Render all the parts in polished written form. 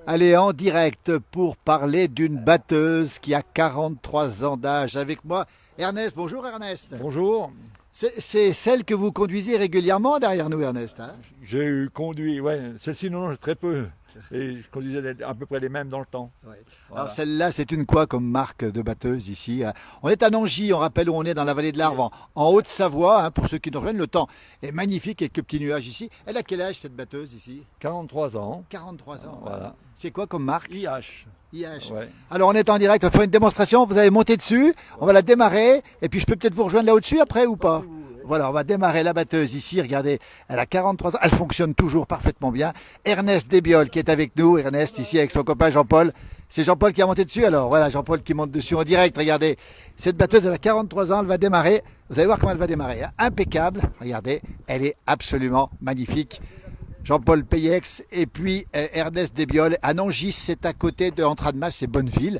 Allez, en direct pour parler d'une batteuse qui a 43 ans d'âge. Avec moi, Ernest. Bonjour Ernest. Bonjour, C'est celle que vous conduisez régulièrement derrière nous, Ernest, hein? j'ai eu conduit, ouais, celle-ci non, très peu. Et je conduisais à peu près les mêmes dans le temps. Ouais. Alors Voilà. celle-là, c'est une quoi comme marque de batteuse ici? On est à Nangy, on rappelle où on est dans la vallée de l'Arve, en Haute-Savoie, hein, pour ceux qui nous rejoignent. Le temps est magnifique, quelques petits nuages ici. Elle a quel âge cette batteuse ici? 43 ans, 43 ans. Ouais. voilà. C'est quoi comme marque? IH, IH. ouais. Alors on est en direct, on va faire une démonstration, vous allez monter dessus, on va la démarrer, et puis je peux peut-être vous rejoindre là au-dessus après ou pas? Voilà, on va démarrer la batteuse ici, regardez, elle a 43 ans, elle fonctionne toujours parfaitement bien. Ernest Desbioles qui est avec nous, Ernest ici avec son copain Jean-Paul. C'est Jean-Paul qui a monté dessus alors, voilà Jean-Paul qui monte dessus en direct, regardez. Cette batteuse elle a 43 ans, elle va démarrer, vous allez voir comment elle va démarrer, hein. Impeccable, regardez, elle est absolument magnifique. Jean-Paul Payex et puis Ernest Desbioles. À Nangis, c'est à côté de Antradmas, c'est Bonneville.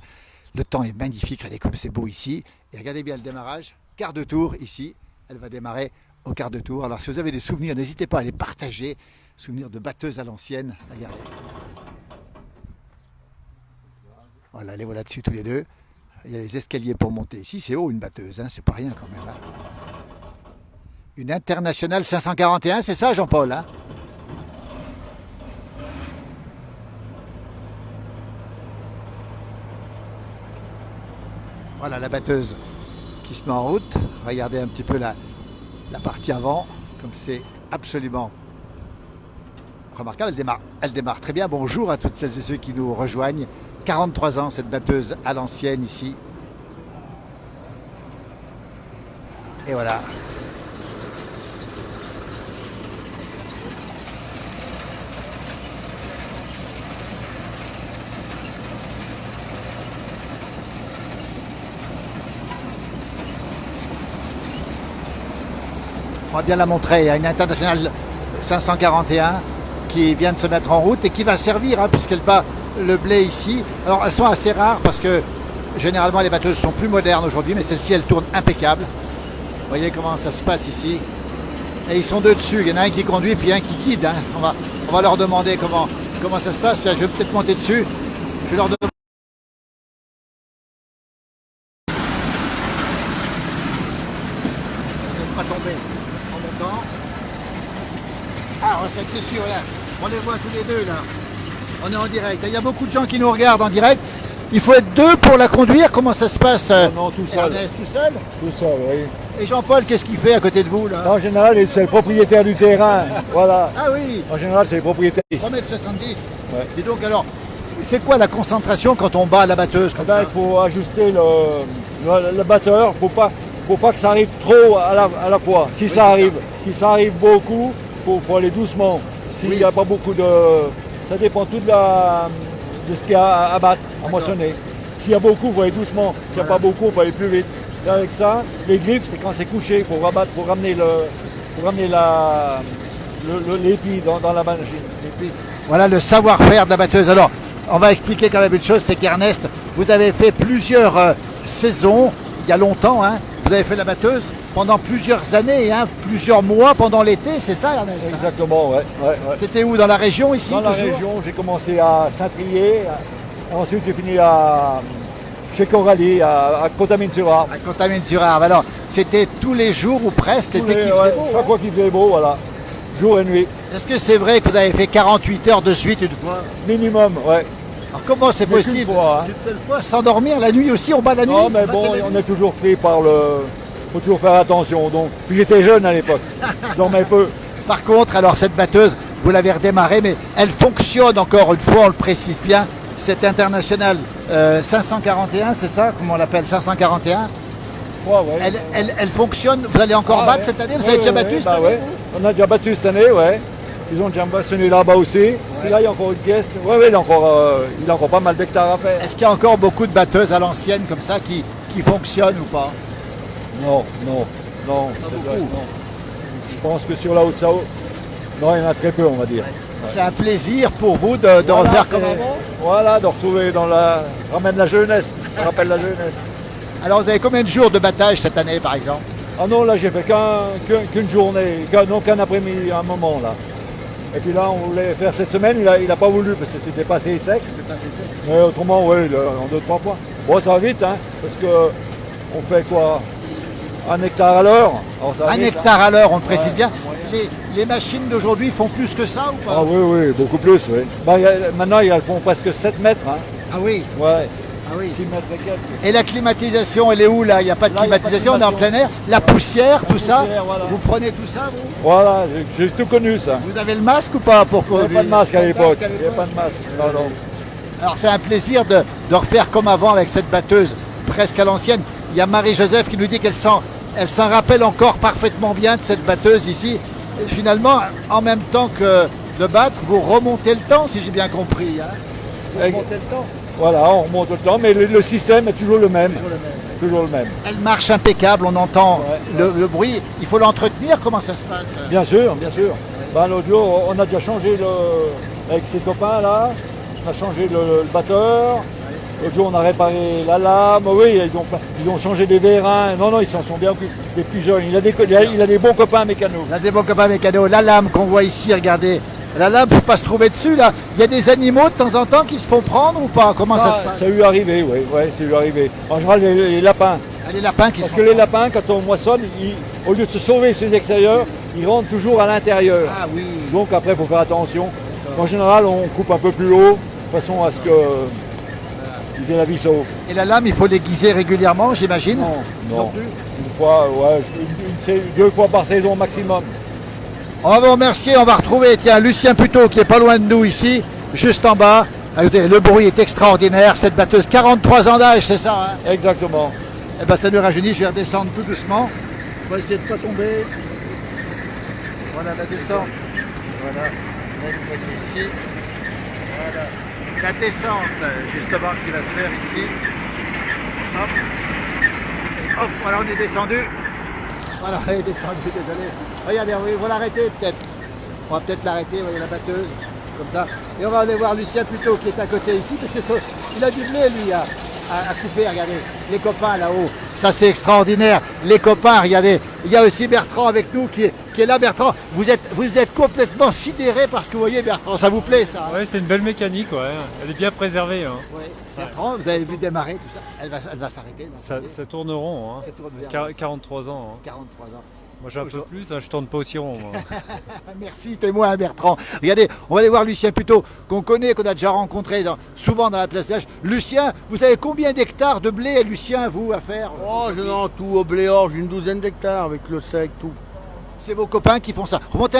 Le temps est magnifique, regardez comme c'est beau ici. Et regardez bien le démarrage. Quart de tour ici, elle va démarrer au quart de tour. Alors si vous avez des souvenirs, n'hésitez pas à les partager. Souvenirs de batteuse à l'ancienne, regardez. Voilà, les voilà dessus tous les deux. Il y a les escaliers pour monter ici. C'est haut une batteuse, hein, c'est pas rien quand même, hein. Une internationale 541, c'est ça Jean-Paul, hein? Voilà la batteuse qui se met en route. Regardez un petit peu la partie avant, comme c'est absolument remarquable. Elle démarre très bien. Bonjour à toutes celles et ceux qui nous rejoignent. 43 ans cette batteuse à l'ancienne ici. Et voilà. On va bien la montrer. Il y a une internationale 541 qui vient de se mettre en route et qui va servir, hein, puisqu'elle bat le blé ici. Alors elles sont assez rares parce que généralement les batteuses sont plus modernes aujourd'hui, mais celle-ci elle tourne impeccable. Vous voyez comment ça se passe ici. Et ils sont deux dessus. Il y en a un qui conduit puis un qui guide, hein. On va leur demander comment ça se passe. Là, je vais peut-être monter dessus. Je vais leur demander. Je ne vais pas tomber en montant. Ah, on va se mettre dessus, voilà. On les voit tous les deux là. On est en direct. Il y a beaucoup de gens qui nous regardent en direct. Il faut être deux pour la conduire. Comment ça se passe, Non, tout seul. Ernest, tout seul? Tout seul, oui. Et Jean-Paul, qu'est-ce qu'il fait à côté de vous là? En général, c'est le propriétaire du terrain, voilà. Ah oui, En général, c'est le propriétaire. 3,70 m. Ouais. Et donc alors, c'est quoi la concentration quand on bat la batteuse comme Ben, ça? il faut ajuster le batteur, faut pas que ça arrive trop à la fois. Si ça arrive beaucoup, faut aller doucement. S'il Oui. n'y a pas beaucoup de... Ça dépend tout de ce qu'il y a à battre, à moissonner. S'il y a beaucoup, il faut aller doucement. S'il n'y a pas beaucoup, il faut aller plus vite. Et avec ça, les griffes, c'est quand c'est couché, il faut rabattre, faut ramener l'épi dans la machine. Et puis, voilà le savoir-faire de la batteuse. Alors, on va expliquer quand même une chose, c'est qu'Ernest, vous avez fait plusieurs saisons, il y a longtemps, hein. Vous avez fait la batteuse pendant plusieurs années, hein, plusieurs mois pendant l'été, c'est ça Ernest, hein? Exactement, ouais. C'était où? Dans la région ici? Dans la toujours région, j'ai commencé à Saint-Trier, ensuite j'ai fini chez Coralie, à Contamine-sur-Arve. À Contamine-sur-Arve. Alors, c'était tous les jours ou presque l'été qui faisait beau, Chaque hein? fois qu'il faisait beau, voilà. Jour et nuit. Est-ce que c'est vrai que vous avez fait 48 heures de suite une fois? Minimum, ouais. Alors comment c'est Mais qu'une possible? fois, hein. Une seule fois, s'endormir la nuit aussi, on bat la nuit? Non, mais Vous bon, battez la on nuit? est toujours pris par le... Faut toujours faire attention, donc. Puis j'étais jeune à l'époque, je dormais peu. Par contre, alors cette batteuse, vous l'avez redémarrée, mais elle fonctionne encore une fois, on le précise bien. Cette internationale 541, c'est ça? Comment on l'appelle? 541? Ouais, ouais. Elle fonctionne, vous allez encore Ah, battre ouais. cette année? Vous Ouais, avez déjà ouais, battu ouais, cette bah année, ouais. On a déjà battu cette année, ouais. Ils ont déjà bastonné là-bas aussi. Puis là, il y a encore une pièce. Ouais, il a encore pas mal d'hectares à faire. Est-ce qu'il y a encore beaucoup de batteuses à l'ancienne comme ça qui fonctionnent ou pas? Non. Pas beaucoup. Non. Je pense que sur la Haute-Savoie, non, il y en a très peu, on va dire. C'est un plaisir pour vous de Voilà, refaire comme c'est- avant? Voilà, de retrouver ramène la jeunesse, ça rappelle la jeunesse. Alors vous avez combien de jours de battage cette année par exemple? Ah non, là, j'ai fait qu'une journée, qu'un après-midi, un moment, là. Et puis là, on voulait faire cette semaine, il n'a pas voulu parce que c'était pas assez sec. Mais autrement, oui, en 2-3 fois. Bon, ça va vite, hein, parce que on fait quoi? 1 hectare à l'heure. Alors, ça va 1 vite, hectare à l'heure, on le précise Ouais. bien. Les machines d'aujourd'hui font plus que ça ou pas? Ah oui, oui, beaucoup plus, oui. Bah, maintenant, elles font presque 7 mètres. Hein. Ah oui, Ouais, ah oui. 6 mètres et quelques. Et la climatisation, elle est où là? Il n'y a pas de Là, il y a pas de climatisation, on est en plein air. La poussière, tout ça. poussière, voilà. Vous prenez tout ça, vous? Voilà, j'ai tout connu ça. Vous avez le masque ou pas pour Il n'y avait pas de masque à l'époque. Il n'y avait pas de masque. Non, non. Alors c'est un plaisir de refaire comme avant avec cette batteuse presque à l'ancienne. Il y a Marie-Joseph qui nous dit qu'elle s'en rappelle encore parfaitement bien de cette batteuse ici. Et finalement, en même temps que de battre, vous remontez le temps, si j'ai bien compris. Hein. Vous remontez le temps. Voilà, on remonte le temps, mais le système est toujours le même. Toujours le même. Elle marche impeccable, on entend Ouais. le bruit. Il faut l'entretenir, comment ça se passe? Bien sûr, bien sûr. Ben, l'autre jour, on a déjà changé avec ses copains là, on a changé le batteur. L'autre jour, on a réparé la lame. Oui, ils ont changé des vérins. Non, non, ils s'en sont bien occupés. Des plus jeunes. Il a des bons copains mécanos. Là, des bons copains mécanos. La lame qu'on voit ici, regardez. La lame, il ne faut pas se trouver dessus là. Il y a des animaux de temps en temps qui se font prendre ou pas? Comment ça se passe? Ça a eu arrivé, oui, ouais, c'est eu arrivé. En général, les lapins. Ah, les lapins qui se Parce font que les prendre. lapins, quand on moissonne, au lieu de se sauver sur les extérieurs, ils rentrent toujours à l'intérieur. Ah oui. Donc après, il faut faire attention. En général, on coupe un peu plus haut, de façon à ce que ils aient la vie sauve. Et la lame, il faut l'aiguiser régulièrement, j'imagine? Non, plus. une fois, ouais, 2 fois par saison maximum. On va vous remercier, on va retrouver, tiens, Lucien Puteau qui est pas loin de nous ici, juste en bas. Ah, écoutez, le bruit est extraordinaire, cette batteuse, 43 ans d'âge, c'est ça, hein? Exactement. Eh ben, ça nous rajeunit, je vais redescendre tout doucement. On va essayer de ne pas tomber. Voilà la descente. Voilà, ici. Voilà. La descente, justement, qui va se faire ici. Hop. Hop, voilà, on est descendu. Voilà, on est descendu, désolé. Regardez, il faut l'arrêter peut-être. On va peut-être l'arrêter, vous voyez la batteuse, comme ça. Et on va aller voir Lucien Puteau qui est à côté ici, parce qu'il a du blé, lui, à couper, regardez. Les copains là-haut, ça c'est extraordinaire. Les copains, regardez. Il y a aussi Bertrand avec nous qui est là. Bertrand, vous êtes complètement sidéré par ce que vous voyez, Bertrand. Ça vous plaît, ça? Ouais, c'est une belle mécanique, ouais. Elle est bien préservée. Hein. Ouais. Bertrand, vous avez vu démarrer tout ça. Elle va s'arrêter. là. Ça tourne rond. Hein. Ça tourne bien. 43 ans. Hein. 43 ans. Moi j'ai un peu plus, hein, je tourne pas aussi rond. Moi. Merci, témoin Bertrand. Regardez, on va aller voir Lucien Puteau, qu'on connaît, qu'on a déjà rencontré souvent dans la place de l'Âge. Lucien, vous avez combien d'hectares de blé, Lucien, vous, à faire? Oh, je n'en tout au blé orge, une 12aine d'hectares avec le sec, tout. C'est vos copains qui font ça. Remontez un